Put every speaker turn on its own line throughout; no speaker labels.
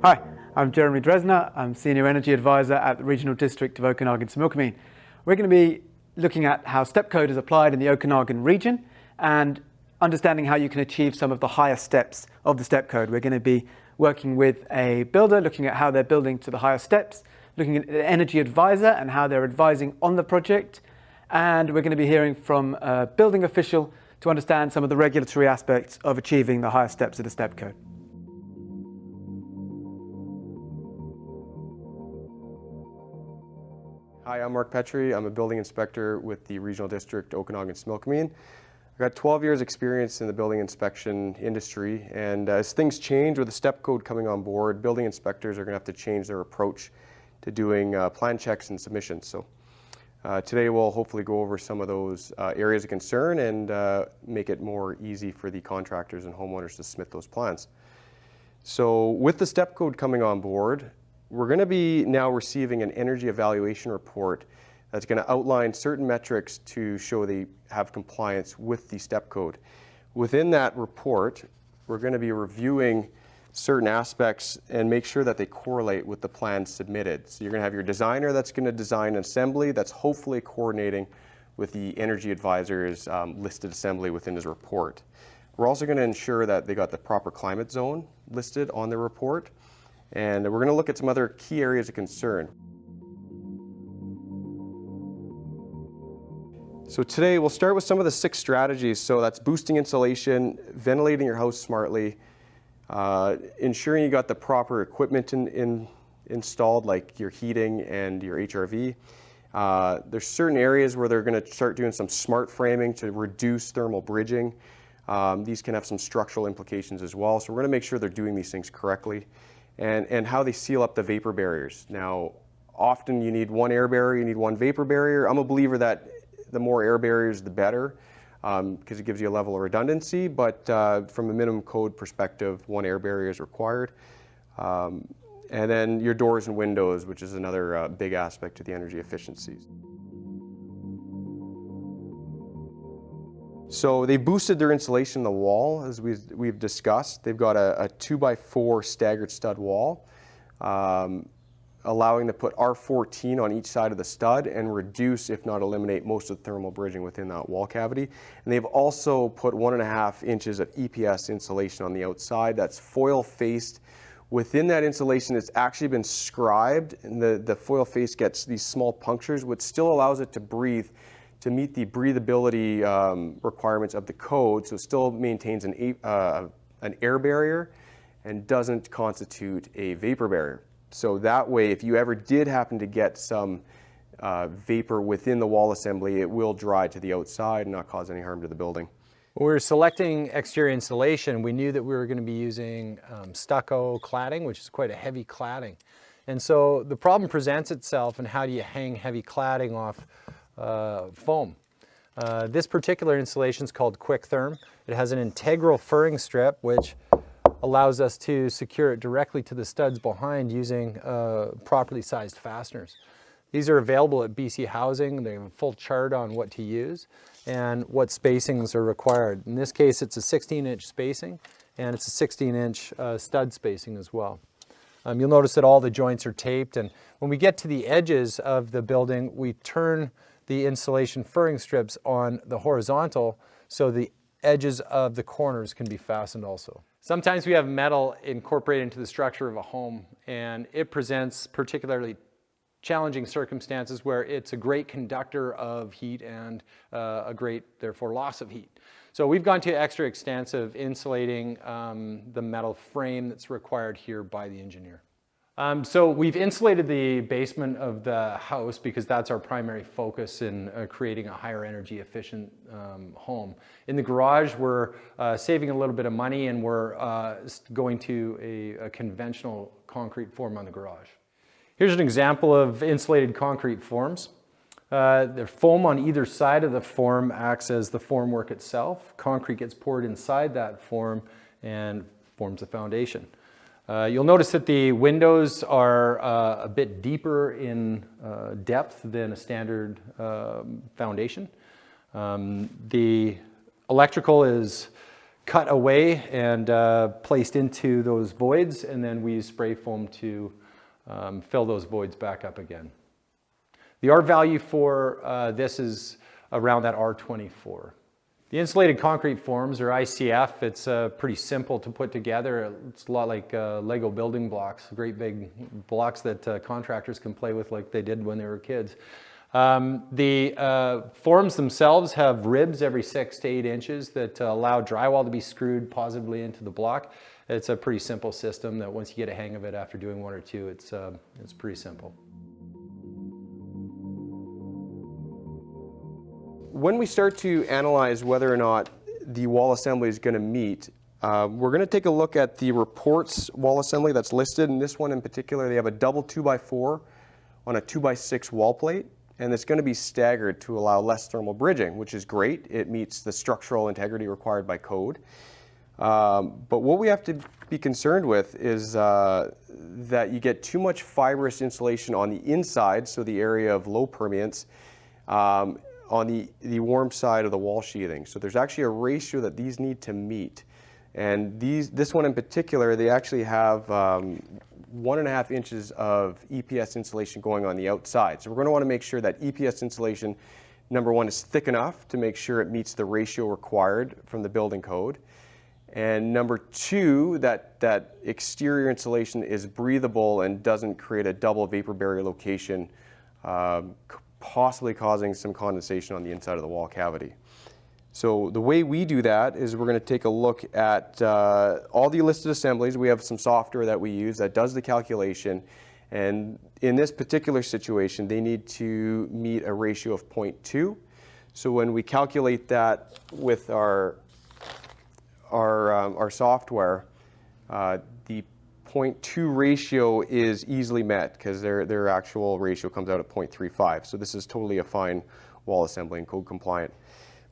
Hi, I'm Jeremy Dresner. I'm Senior Energy Advisor at the Regional District of Okanagan-Similkameen. We're going to be looking at how step code is applied in the Okanagan region and understanding how you can achieve some of the higher steps of the step code. We're going to be working with a builder, looking at how they're building to the higher steps, looking at the energy advisor and how they're advising on the project. And we're going to be hearing from a building official to understand some of the regulatory aspects of achieving the higher steps of the step code.
Hi, I'm Mark Petrie. I'm a building inspector with the Regional District Okanagan-Similkameen. I've got 12 years experience in the building inspection industry, and as things change with the step code coming on board, building inspectors are going to have to change their approach to doing plan checks and submissions. So today we'll hopefully go over some of those areas of concern and make it more easy for the contractors and homeowners to submit those plans. So with the step code coming on board, we're going to be now receiving an energy evaluation report that's going to outline certain metrics to show they have compliance with the step code. Within that report, we're going to be reviewing certain aspects and make sure that they correlate with the plans submitted. So you're going to have your designer that's going to design an assembly that's hopefully coordinating with the energy advisor's listed assembly within his report. We're also going to ensure that they got the proper climate zone listed on the report. And we're going to look at some other key areas of concern. So today we'll start with some of the 6 strategies. So that's boosting insulation, ventilating your house smartly, ensuring you got the proper equipment installed, like your heating and your HRV. There's certain areas where they're going to start doing some smart framing to reduce thermal bridging. These can have some structural implications as well. So we're going to make sure they're doing these things correctly. And how they seal up the vapor barriers. Now, often you need one air barrier, you need one vapor barrier. I'm a believer that the more air barriers, the better, because it gives you a level of redundancy, but from a minimum code perspective, one air barrier is required. And then your doors and windows, which is another big aspect to the energy efficiencies. So they boosted their insulation in the wall, as we've discussed. They've got a 2x4 staggered stud wall, allowing to put R14 on each side of the stud and reduce, if not eliminate, most of the thermal bridging within that wall cavity. And they've also put 1.5 inches of EPS insulation on the outside that's foil faced. Within that insulation, it's actually been scribed, and the foil face gets these small punctures, which still allows it to breathe, to meet the breathability requirements of the code, so it still maintains an air barrier and doesn't constitute a vapor barrier. So that way, if you ever did happen to get some vapor within the wall assembly, it will dry to the outside and not cause any harm to the building.
When we were selecting exterior insulation, we knew that we were going to be using stucco cladding, which is quite a heavy cladding. And so the problem presents itself in how do you hang heavy cladding off foam. This particular insulation is called QuickTherm. It has an integral furring strip which allows us to secure it directly to the studs behind using properly sized fasteners. These are available at BC Housing. They have a full chart on what to use and what spacings are required. In this case, it's a 16-inch spacing and it's a 16-inch stud spacing as well. You'll notice that all the joints are taped, and when we get to the edges of the building, we turn the insulation furring strips on the horizontal so the edges of the corners can be fastened also. Sometimes we have metal incorporated into the structure of a home, and it presents particularly challenging circumstances where it's a great conductor of heat and a great, therefore, loss of heat. So we've gone to extra extensive insulating the metal frame that's required here by the engineer. So we've insulated the basement of the house because that's our primary focus in creating a higher energy efficient home. In the garage, we're saving a little bit of money, and we're going to a conventional concrete form on the garage. Here's an example of insulated concrete forms. The foam on either side of the form acts as the formwork itself. Concrete gets poured inside that form and forms the foundation. You'll notice that the windows are a bit deeper in depth than a standard foundation. The electrical is cut away and placed into those voids, and then we use spray foam to fill those voids back up again. The R value for this is around that R24. The insulated concrete forms, or ICF, it's pretty simple to put together. It's a lot like Lego building blocks, great big blocks that contractors can play with like they did when they were kids. The forms themselves have ribs every 6 to 8 inches that allow drywall to be screwed positively into the block. It's a pretty simple system that once you get a hang of it after doing 1 or 2, it's pretty simple.
When we start to analyze whether or not the wall assembly is going to meet, we're going to take a look at the reports wall assembly that's listed. In this one in particular, they have a double 2x4 on a 2x6 wall plate, and it's going to be staggered to allow less thermal bridging, which is great. It meets the structural integrity required by code. But what we have to be concerned with is that you get too much fibrous insulation on the inside, so the area of low permeance, on the warm side of the wall sheathing. So there's actually a ratio that these need to meet. And this one in particular, they actually have 1.5 inches of EPS insulation going on the outside. So we're going to want to make sure that EPS insulation, number one, is thick enough to make sure it meets the ratio required from the building code. And number two, that exterior insulation is breathable and doesn't create a double vapor barrier location, possibly causing some condensation on the inside of the wall cavity. So the way we do that is we're going to take a look at all the listed assemblies. We have some software that we use that does the calculation, and in this particular situation they need to meet a ratio of 0.2. So when we calculate that with our software, the 0.2 ratio is easily met because their actual ratio comes out at 0.35. So this is totally a fine wall assembly and code compliant.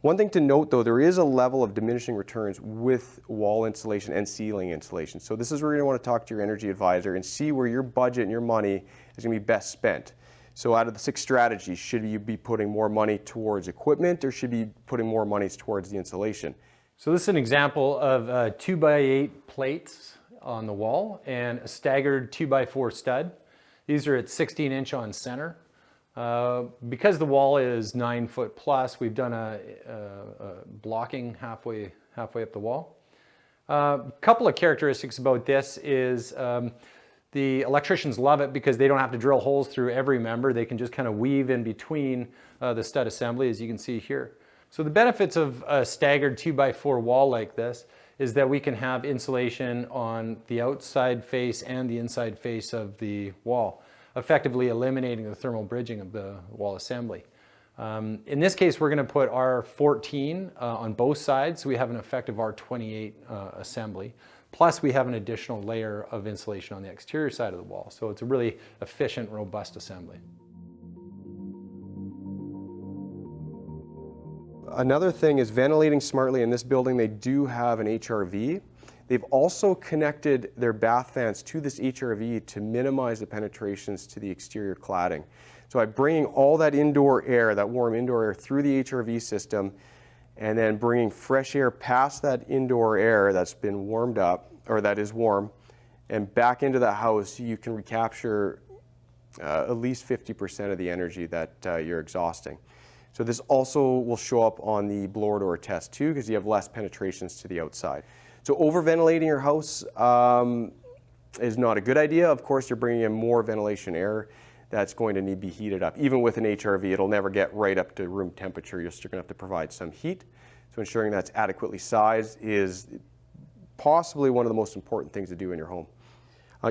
One thing to note though, there is a level of diminishing returns with wall insulation and ceiling insulation. So this is where you're going to want to talk to your energy advisor and see where your budget and your money is going to be best spent. So out of the 6 strategies, should you be putting more money towards equipment or should you be putting more money towards the insulation?
So this is an example of 2x8 plates on the wall and a staggered 2x4 stud. These are at 16-inch on center. Because the wall is 9 foot plus, we've done a blocking halfway up the wall. A couple of characteristics about this is the electricians love it because they don't have to drill holes through every member. They can just kind of weave in between the stud assembly, as you can see here. So the benefits of a staggered 2x4 wall like this is that we can have insulation on the outside face and the inside face of the wall, effectively eliminating the thermal bridging of the wall assembly. In this case, we're going to put R14 on both sides, so we have an effective R28 assembly. Plus, we have an additional layer of insulation on the exterior side of the wall, so it's a really efficient, robust assembly.
Another thing is ventilating smartly. In this building, they do have an HRV. They've also connected their bath fans to this HRV to minimize the penetrations to the exterior cladding. So by bringing all that indoor air, that warm indoor air, through the HRV system, and then bringing fresh air past that indoor air that's been warmed up, or that is warm, and back into the house, you can recapture at least 50% of the energy that you're exhausting. So this also will show up on the blower door test too, because you have less penetrations to the outside. So over-ventilating your house is not a good idea. Of course, you're bringing in more ventilation air that's going to need to be heated up. Even with an HRV, it'll never get right up to room temperature. You're still going to have to provide some heat. So ensuring that's adequately sized is possibly one of the most important things to do in your home.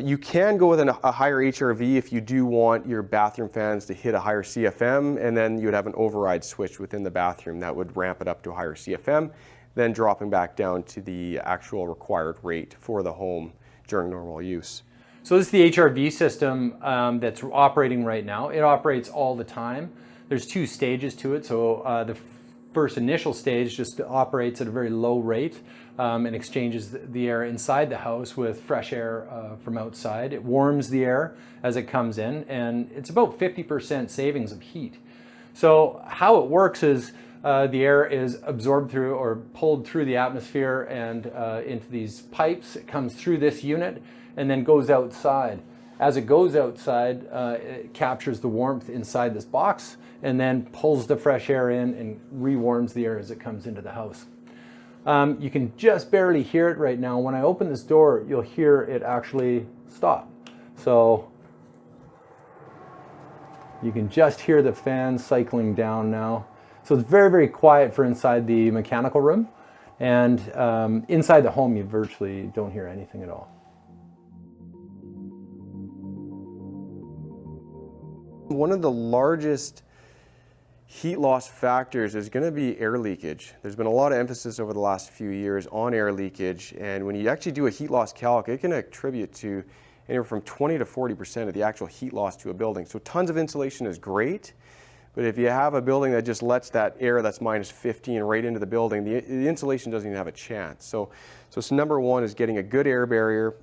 You can go with a higher HRV if you do want your bathroom fans to hit a higher CFM, and then you would have an override switch within the bathroom that would ramp it up to a higher CFM, then dropping back down to the actual required rate for the home during normal use.
So this is the HRV system that's operating right now. It operates all the time. There's 2 stages to it. So the first initial stage just operates at a very low rate and exchanges the air inside the house with fresh air from outside. It warms the air as it comes in, and it's about 50% savings of heat. So how it works is the air is absorbed through or pulled through the atmosphere and into these pipes. It comes through this unit and then goes outside. As it goes outside, it captures the warmth inside this box and then pulls the fresh air in and rewarms the air as it comes into the house. You can just barely hear it right now. When I open this door, you'll hear it actually stop. So you can just hear the fan cycling down now. So it's very, very quiet for inside the mechanical room. And inside the home, you virtually don't hear anything at all.
One of the largest heat loss factors is going to be air leakage. There's been a lot of emphasis over the last few years on air leakage, and when you actually do a heat loss calc, it can attribute to anywhere from 20 to 40% of the actual heat loss to a building. So tons of insulation is great, but if you have a building that just lets that air that's minus 15 right into the building, the insulation doesn't even have a chance. So number one is getting a good air barrier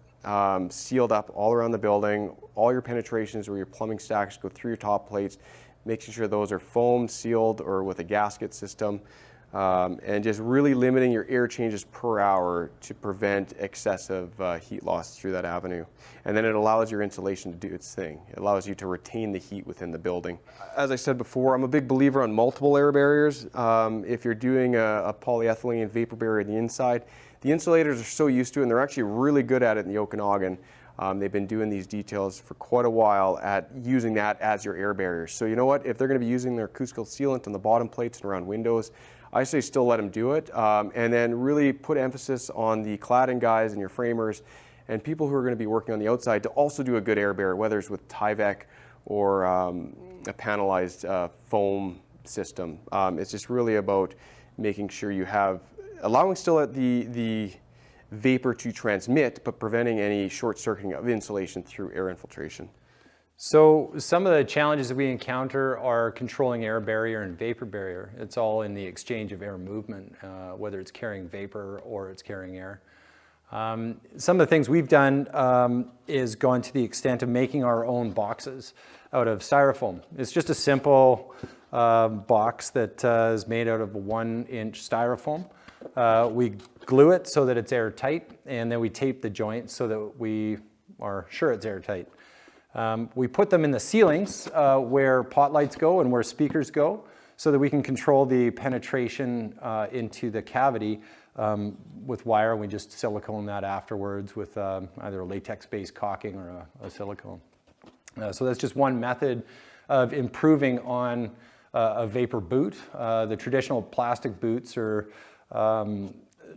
sealed up all around the building, all your penetrations where your plumbing stacks go through your top plates, making sure those are foamed, sealed, or with a gasket system, and just really limiting your air changes per hour to prevent excessive heat loss through that avenue. And then it allows your insulation to do its thing. It allows you to retain the heat within the building. As I said before, I'm a big believer on multiple air barriers. If you're doing a polyethylene vapor barrier on the inside, the insulators are so used to it, and they're actually really good at it in the Okanagan. They've been doing these details for quite a while at using that as your air barrier. So you know what, if they're going to be using their acoustical sealant on the bottom plates and around windows, I say still let them do it, and then really put emphasis on the cladding guys and your framers and people who are going to be working on the outside to also do a good air barrier, whether it's with Tyvek or a panelized foam system. It's just really about making sure you have, allowing still the vapor to transmit, but preventing any short circuiting of insulation through air infiltration.
So some of the challenges that we encounter are controlling air barrier and vapor barrier. It's all in the exchange of air movement, whether it's carrying vapor or it's carrying air. Some of the things we've done is gone to the extent of making our own boxes out of styrofoam. It's just a simple box that is made out of a 1-inch styrofoam. We glue it so that it's airtight, and then we tape the joints so that we are sure it's airtight. We put them in the ceilings where pot lights go and where speakers go so that we can control the penetration into the cavity with wire. We just silicone that afterwards with either a latex-based caulking or a silicone. So that's just one method of improving on a vapor boot. The traditional plastic boots are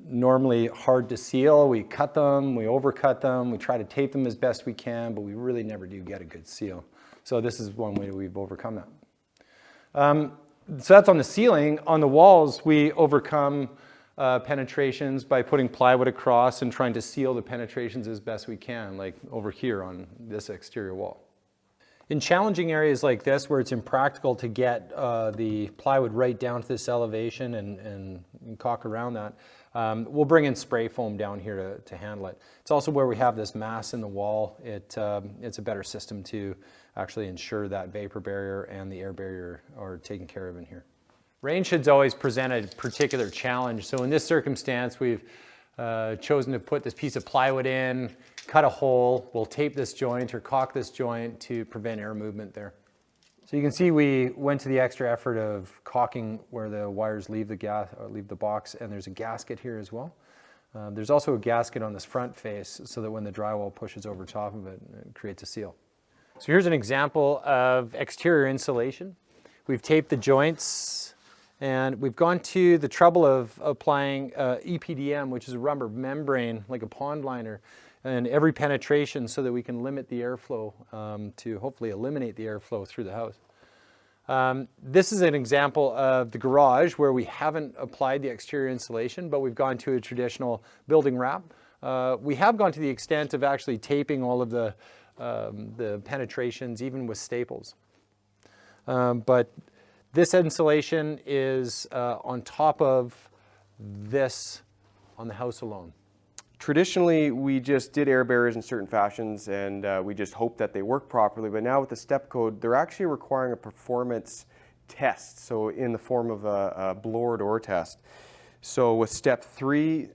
normally hard to seal. We cut them, we overcut them, we try to tape them as best we can, but we really never do get a good seal. So this is one way that we've overcome that. So that's on the ceiling. On the walls, we overcome penetrations by putting plywood across and trying to seal the penetrations as best we can, like over here on this exterior wall. In challenging areas like this, where it's impractical to get the plywood right down to this elevation and caulk around that, we'll bring in spray foam down here to handle it. It's also where we have this mass in the wall. It's a better system to actually ensure that vapor barrier and the air barrier are taken care of in here. Rain sheds always present a particular challenge. So in this circumstance, we've chosen to put this piece of plywood in, cut a hole, we'll tape this joint or caulk this joint to prevent air movement there. So you can see we went to the extra effort of caulking where the wires leave the box, and there's a gasket here as well. There's also a gasket on this front face so that when the drywall pushes over top of it, it creates a seal. So here's an example of exterior insulation. We've taped the joints, and we've gone to the trouble of applying EPDM, which is a rubber membrane, like a pond liner, and every penetration so that we can limit the airflow to hopefully eliminate the airflow through the house. This is an example of the garage where we haven't applied the exterior insulation, but we've gone to a traditional building wrap. We have gone to the extent of actually taping all of the penetrations, even with staples. But this insulation is on top of this on the house alone.
Traditionally, we just did air barriers in certain fashions, and we just hoped that they work properly. But now with the STEP code, they're actually requiring a performance test, so in the form of a blower door test. So with step 3,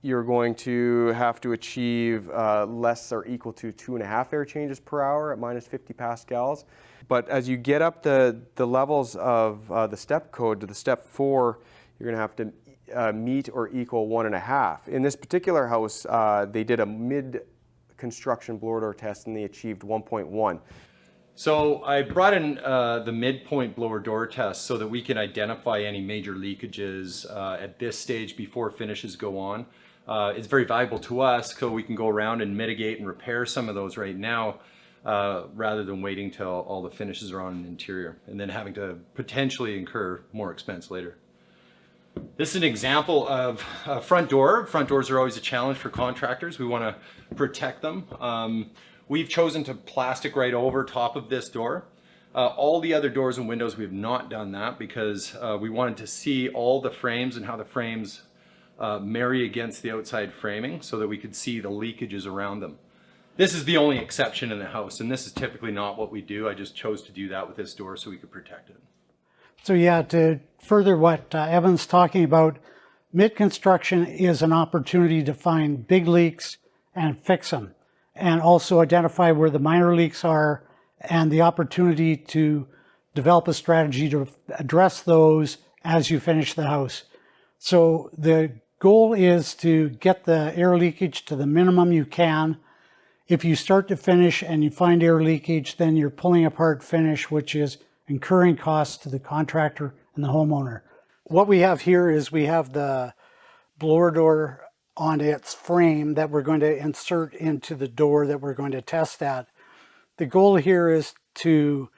you're going to have to achieve less or equal to 2.5 air changes per hour at minus 50 pascals. But as you get up the levels of the step code to the step 4, you're going to have to meet or equal 1.5. In this particular house, they did a mid-construction blower door test and they achieved 1.1.
So I brought in the midpoint blower door test so that we can identify any major leakages at this stage before finishes go on. It's very valuable to us so we can go around and mitigate and repair some of those right now rather than waiting till all the finishes are on the interior and then having to potentially incur more expense later. This is an example of a front door. Front doors are always a challenge for contractors. We want to protect them. We've chosen to plastic right over top of this door. All the other doors and windows, we have not done that because we wanted to see all the frames and how the frames marry against the outside framing so that we could see the leakages around them. This is the only exception in the house, and this is typically not what we do. I just chose to do that with this door so we could protect it.
So yeah, to further what Evan's talking about, mid-construction is an opportunity to find big leaks and fix them, and also identify where the minor leaks are and the opportunity to develop a strategy to address those as you finish the house. So the goal is to get the air leakage to the minimum you can. If you start to finish and you find air leakage, then you're pulling apart finish, which is incurring costs to the contractor and the homeowner. What we have here is we have the blower door on its frame that we're going to insert into the door that we're going to test at. The goal here is to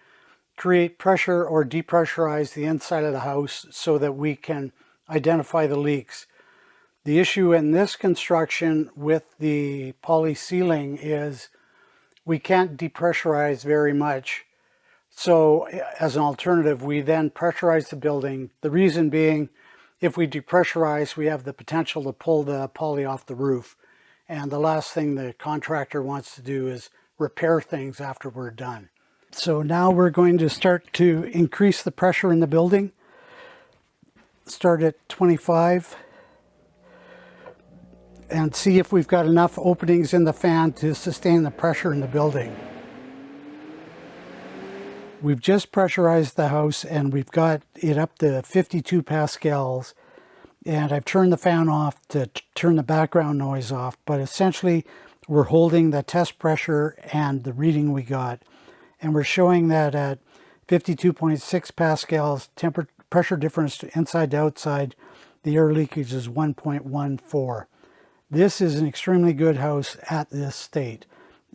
create pressure or depressurize the inside of the house so that we can identify the leaks. The issue in this construction with the poly ceiling is we can't depressurize very much. So as an alternative, we then pressurize the building. The reason being, if we depressurize, we have the potential to pull the poly off the roof. And the last thing the contractor wants to do is repair things after we're done. So now we're going to start to increase the pressure in the building. Start at 25 and see if we've got enough openings in the fan to sustain the pressure in the building. We've just pressurized the house and we've got it up to 52 pascals, and I've turned the fan off to turn the background noise off, but essentially we're holding the test pressure and the reading we got, and we're showing that at 52.6 pascals pressure difference inside to outside, the air leakage is 1.14. This is an extremely good house at this state.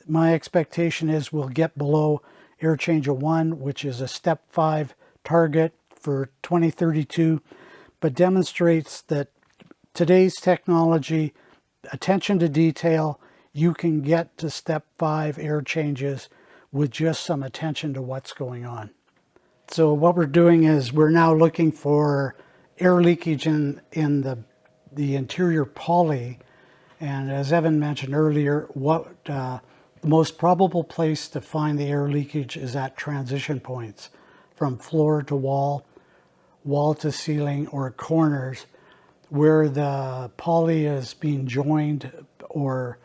My expectation is we'll get below air change of 1, which is a step 5 target for 2032, but demonstrates that today's technology, attention to detail, you can get to step 5 air changes with just some attention to what's going on. So what we're doing is we're now looking for air leakage in the interior poly. And as Evan mentioned earlier, the most probable place to find the air leakage is at transition points from floor to wall, wall to ceiling, or corners where the poly is being joined or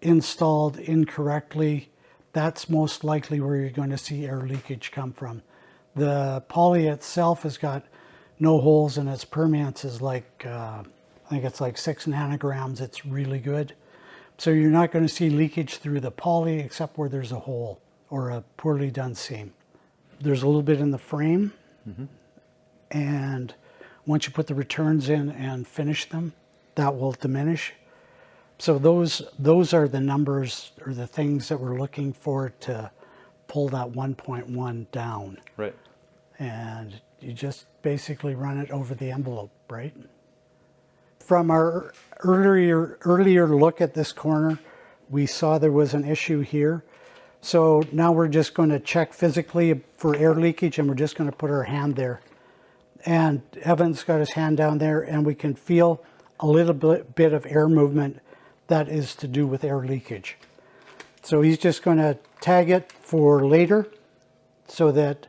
installed incorrectly. That's most likely where you're going to see air leakage come from. The poly itself has got no holes and its permeance is like, I think it's like 6 nanograms. It's really good. So you're not going to see leakage through the poly except where there's a hole or a poorly done seam. There's a little bit in the frame. And once you put the returns in and finish them, that will diminish. So those are the numbers or the things that we're looking for to pull that 1.1 down.
Right.
And you just basically run it over the envelope, right? From our earlier look at this corner, we saw there was an issue here. So now we're just going to check physically for air leakage, and we're just going to put our hand there. And Evan's got his hand down there, and we can feel a little bit of air movement that is to do with air leakage. So he's just going to tag it for later so that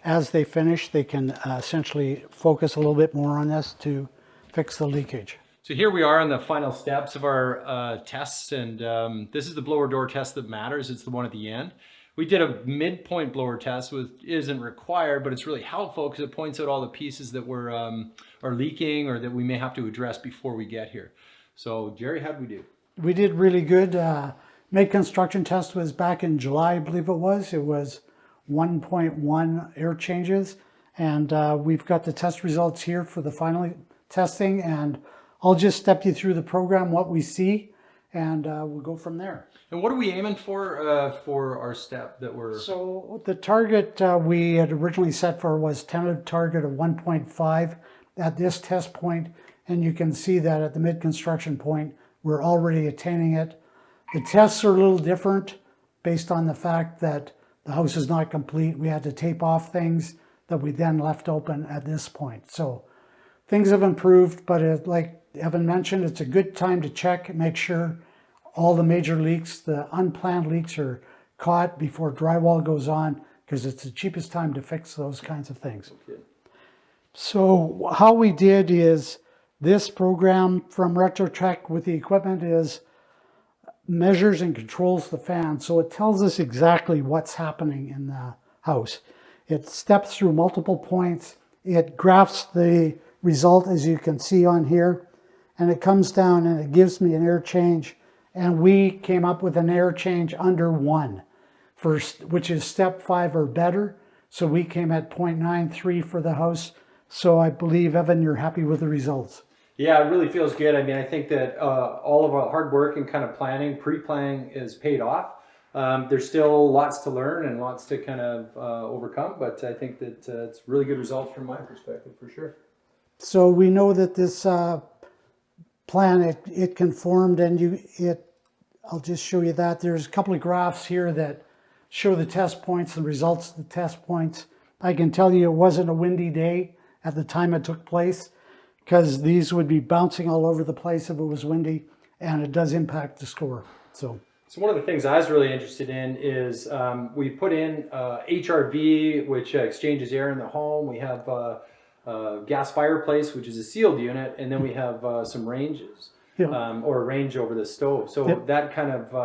as they finish, they can essentially focus a little bit more on this to fix the leakage.
So here we are on the final steps of our tests, and this is the blower door test that matters. It's the one at the end. We did a midpoint blower test, which isn't required, but it's really helpful because it points out all the pieces that are leaking or that we may have to address before we get here. So Jerry, how did we do?
We did really good. Mid-construction test was back in July, I believe it was. It was 1.1 air changes, and we've got the test results here for the final testing, and I'll just step you through the program, what we see, and we'll go from there.
And what are we aiming for our step that we're...
So the target we had originally set for was tentative target of 1.5 at this test point, and you can see that at the mid-construction point, we're already attaining it. The tests are a little different based on the fact that the house is not complete. We had to tape off things that we then left open at this point. So things have improved, but like Evan mentioned, it's a good time to check and make sure all the major leaks, the unplanned leaks, are caught before drywall goes on, because it's the cheapest time to fix those kinds of things.
Okay.
So how we did is this program from RetroTech with the equipment is measures and controls the fan. So it tells us exactly what's happening in the house. It steps through multiple points. It graphs the result, as you can see on here, and it comes down and it gives me an air change. And we came up with an air change under 1, which is step 5 or better. So we came at 0.93 for the house. So I believe, Evan, you're happy with the results.
Yeah, it really feels good. I mean, I think that all of our hard work and kind of planning, pre-planning is paid off. There's still lots to learn and lots to kind of overcome, but I think that it's really good results from my perspective, for sure.
So we know that this plan, it conformed, and I'll just show you that. There's a couple of graphs here that show the test points, the results of the test points. I can tell you it wasn't a windy day at the time it took place, because these would be bouncing all over the place if it was windy, and it does impact the score. So
one of the things I was really interested in is we put in HRV, which exchanges air in the home. We have gas fireplace, which is a sealed unit, and then we have some ranges, or a range over the stove. So that kind of,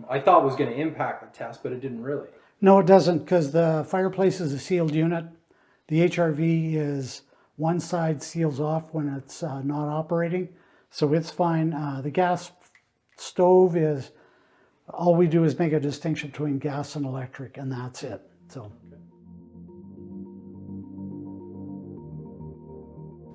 I thought was going to impact the test, but it didn't really.
no, it doesn't, because the fireplace is a sealed unit. The HRV is one side seals off when it's not operating, so it's fine. The gas stove is, all we do is make a distinction between gas and electric, and that's it. So.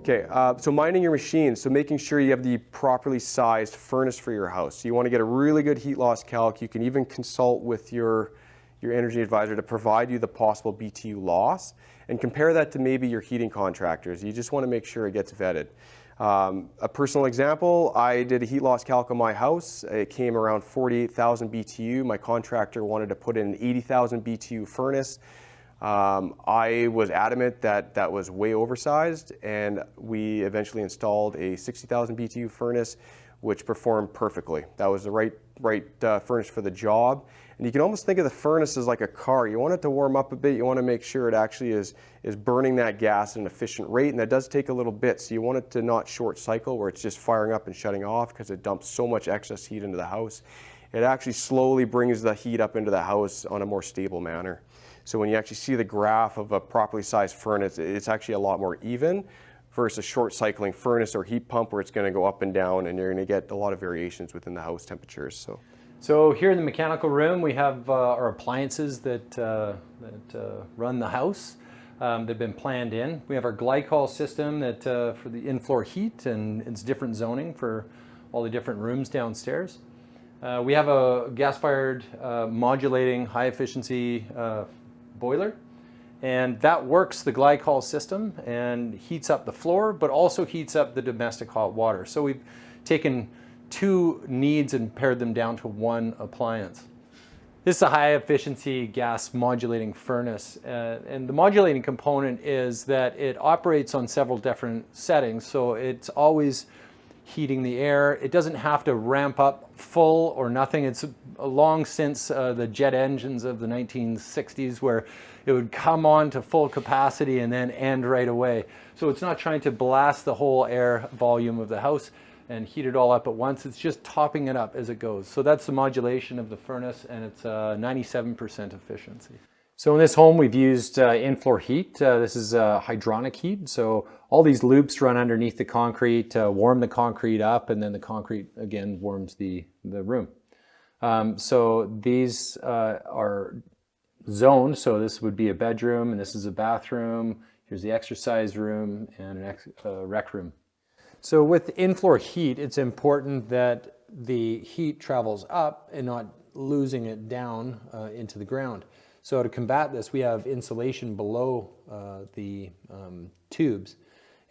Okay, so minding your machine, so making sure you have the properly sized furnace for your house. So you want to get a really good heat loss calc. You can even consult with your energy advisor to provide you the possible BTU loss, and compare that to maybe your heating contractors. You just want to make sure it gets vetted. A personal example, I did a heat loss calc on my house. It came around 48,000 BTU. My contractor wanted to put in an 80,000 BTU furnace. I was adamant that that was way oversized, and we eventually installed a 60,000 BTU furnace, which performed perfectly. That was the right furnace for the job. And you can almost think of the furnace as like a car. You want it to warm up a bit. You want to make sure it actually is burning that gas at an efficient rate, and that does take a little bit. So you want it to not short cycle where it's just firing up and shutting off, because it dumps so much excess heat into the house. It actually slowly brings the heat up into the house on a more stable manner. So when you actually see the graph of a properly sized furnace, it's actually a lot more even versus a short cycling furnace or heat pump where it's going to go up and down, and you're going to get a lot of variations within the house temperatures.
So here in the mechanical room, we have our appliances that run the house. They've been planned in. We have our glycol system that for the in-floor heat, and it's different zoning for all the different rooms downstairs. We have a gas-fired modulating high-efficiency boiler, and that works the glycol system and heats up the floor, but also heats up the domestic hot water. So we've taken two needs and pared them down to one appliance. This is a high efficiency gas modulating furnace, and the modulating component is that it operates on several different settings, so it's always
heating the air. It doesn't have to ramp up full or nothing. It's long since the jet engines of the 1960s where it would come on to full capacity and then end right away. So it's not trying to blast the whole air volume of the house and heat it all up at once. It's just topping it up as it goes. So that's the modulation of the furnace, and it's 97% efficiency. So in this home, we've used in-floor heat. This is hydronic heat. So all these loops run underneath the concrete, warm the concrete up, and then the concrete again warms the room. So these are zoned. So this would be a bedroom, and this is a bathroom. Here's the exercise room and a rec room. So with in-floor heat, it's important that the heat travels up and not losing it down into the ground. So to combat this, we have insulation below the tubes.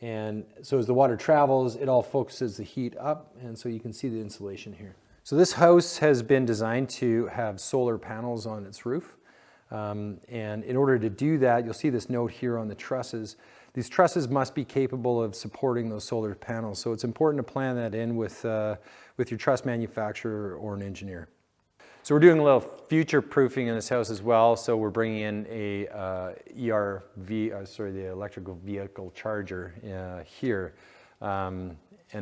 And so as the water travels, it all focuses the heat up, and so you can see the insulation here. So this house has been designed to have solar panels on its roof. And in order to do that, you'll see this note here on the trusses. These trusses must be capable of supporting those solar panels. So it's important to plan that in with your truss manufacturer or an engineer. So we're doing a little future proofing in this house as well. So we're bringing in a the electrical vehicle charger here. And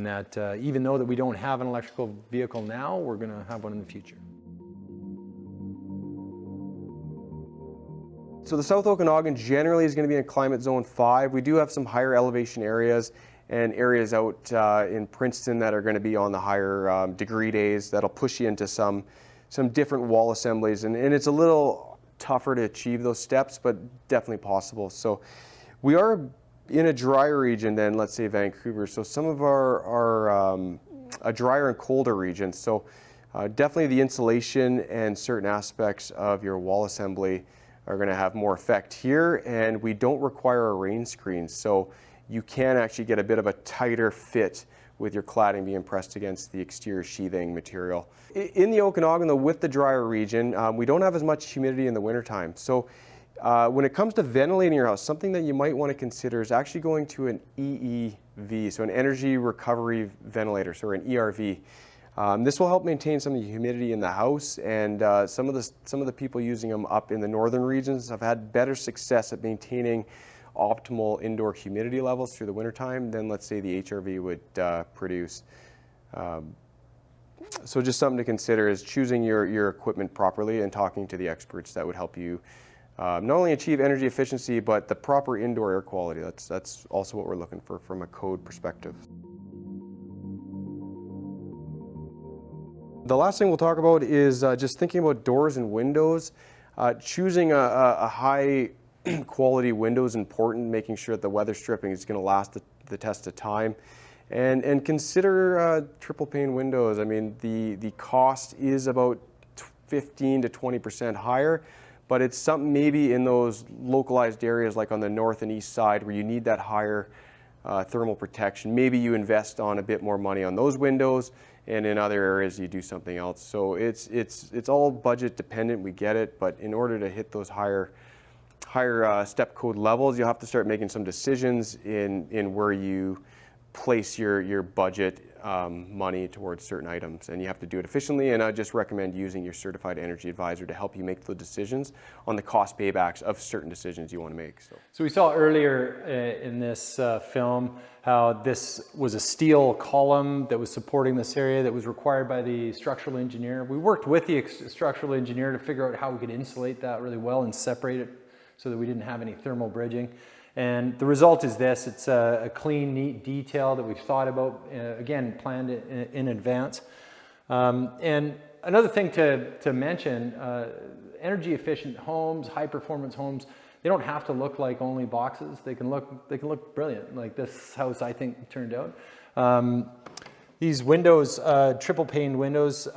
that even though that we don't have an electrical vehicle now, we're going to have one in the future.
So the South Okanagan generally is going to be in climate zone 5. We do have some higher elevation areas and areas out in Princeton that are going to be on the higher degree days that'll push you into some different wall assemblies, and it's a little tougher to achieve those steps, but definitely possible. So we are in a drier region than, let's say, Vancouver. So some of our a drier and colder region. So definitely the insulation and certain aspects of your wall assembly are going to have more effect here, and we don't require a rain screen. So you can actually get a bit of a tighter fit with your cladding being pressed against the exterior sheathing material. In the Okanagan, though, with the drier region, we don't have as much humidity in the wintertime. So when it comes to ventilating your house, something that you might want to consider is actually going to an EEV, so an energy recovery ventilator, so an ERV. This will help maintain some of the humidity in the house, and some of the people using them up in the northern regions have had better success at maintaining optimal indoor humidity levels through the wintertime than, let's say, the HRV would produce. So just something to consider is choosing your equipment properly and talking to the experts that would help you not only achieve energy efficiency, but the proper indoor air quality. That's also what we're looking for from a code perspective. The last thing we'll talk about is just thinking about doors and windows. Choosing a high quality window is important, making sure that the weather stripping is going to last the test of time. And consider triple pane windows. I mean, the cost is about 15 to 20% higher, but it's something maybe in those localized areas like on the north and east side where you need that higher thermal protection. Maybe you invest on a bit more money on those windows, and in other areas you do something else. So it's all budget dependent, we get it, but in order to hit those higher step code levels, you'll have to start making some decisions in where you place your budget money towards certain items, and you have to do it efficiently. And I just recommend using your certified energy advisor to help you make the decisions on the cost paybacks of certain decisions you want to make.
So we saw earlier in this film how this was a steel column that was supporting this area that was required by the structural engineer. We worked with the structural engineer to figure out how we could insulate that really well and separate it so that we didn't have any thermal bridging. And the result is this. It's a clean, neat detail that we've thought about, again, planned in advance. And another thing to mention, energy efficient homes, high performance homes, they don't have to look like only boxes. They can look brilliant, like this house I think turned out. These windows, triple pane windows,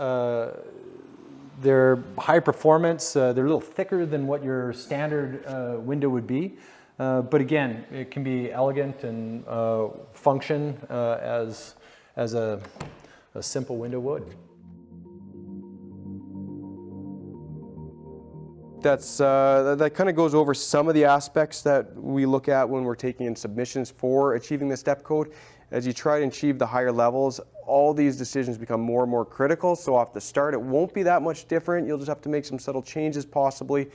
they're high performance. They're a little thicker than what your standard window would be. But again, it can be elegant and function as a simple window would.
That kind of goes over some of the aspects that we look at when we're taking in submissions for achieving the step code. as you try to achieve the higher levels, all these decisions become more and more critical. So off the start, it won't be that much different. You'll just have to make some subtle changes possibly.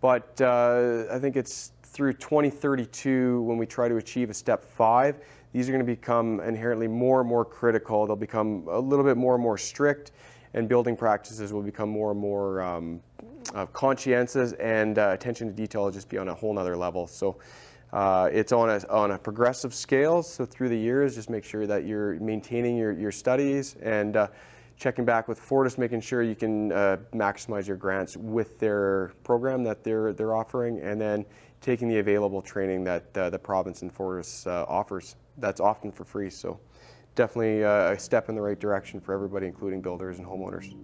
But I think it's through 2032 when we try to achieve a step 5, these are going to become inherently more and more critical. They'll become a little bit more and more strict, and building practices will become more and more conscientious, and attention to detail will just be on a whole nother level. So it's on a progressive scale. So through the years, just make sure that you're maintaining your studies and checking back with Fortis, making sure you can maximize your grants with their program that they're offering, and then taking the available training that the province and Fortis offers. That's often for free. So definitely a step in the right direction for everybody, including builders and homeowners.